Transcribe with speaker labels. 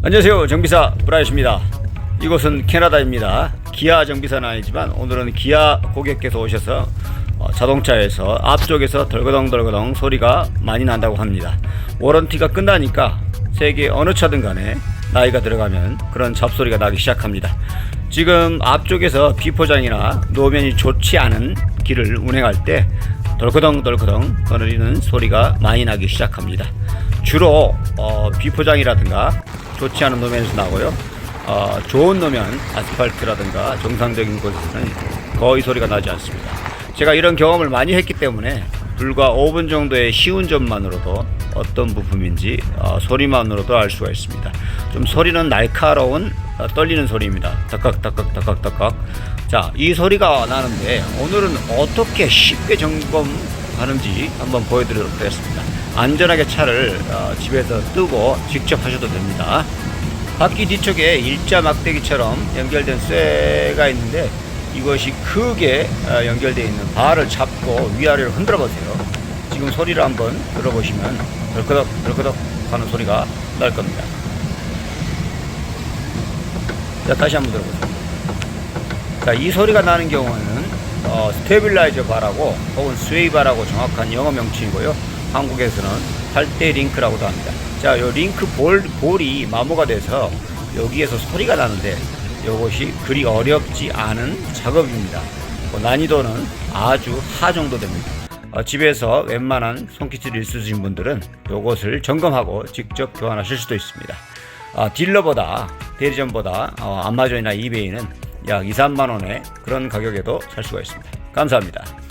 Speaker 1: 안녕하세요, 정비사 브라이엇입니다. 이곳은 캐나다입니다. 기아 정비사는 아니지만 오늘은 기아 고객께서 오셔서 자동차에서 앞쪽에서 덜거덩 소리가 많이 난다고 합니다. 워런티가 끝나니까 세계 어느 차든 간에 나이가 들어가면 그런 잡소리가 나기 시작합니다. 지금 앞쪽에서 비포장이나 노면이 좋지 않은 길을 운행할 때 덜거덩 거리는 소리가 많이 나기 시작합니다. 주로 비포장이라든가 좋지 않은 노면에서 나고요. 좋은 노면, 아스팔트라든가 정상적인 곳에서는 거의 소리가 나지 않습니다. 제가 이런 경험을 많이 했기 때문에 불과 5분 정도의 시운전만으로도 어떤 부품인지 소리만으로도 알 수가 있습니다. 좀 소리는 날카로운 떨리는 소리입니다. 덕각. 자, 이 소리가 나는데 오늘은 어떻게 쉽게 점검하는지 한번 보여드리도록 하겠습니다. 안전하게 차를 집에서 뜨고 직접 하셔도 됩니다. 바퀴 뒤쪽에 일자 막대기처럼 연결된 쇠가 있는데 이것이 크게 연결되어 있는 바를 잡고 위아래로 흔들어 보세요. 지금 소리를 한번 들어보시면 덜커덕 하는 소리가 날 겁니다. 자, 다시 한번 들어보세요. 자, 이 소리가 나는 경우에는 스테빌라이저 바라고 혹은 스웨이 바라고 정확한 영어 명칭이고요. 한국에서는 팔대 링크라고도 합니다. 자, 요 링크 볼이 마모가 돼서 여기에서 소리가 나는데 이것이 그리 어렵지 않은 작업입니다. 난이도는 아주 하 정도 됩니다. 집에서 웬만한 손키치를 있으신 분들은 이것을 점검하고 직접 교환하실 수도 있습니다. 대리점보다 아마존이나 이베이는 약 2, 3만 원의 그런 가격에도 살 수가 있습니다. 감사합니다.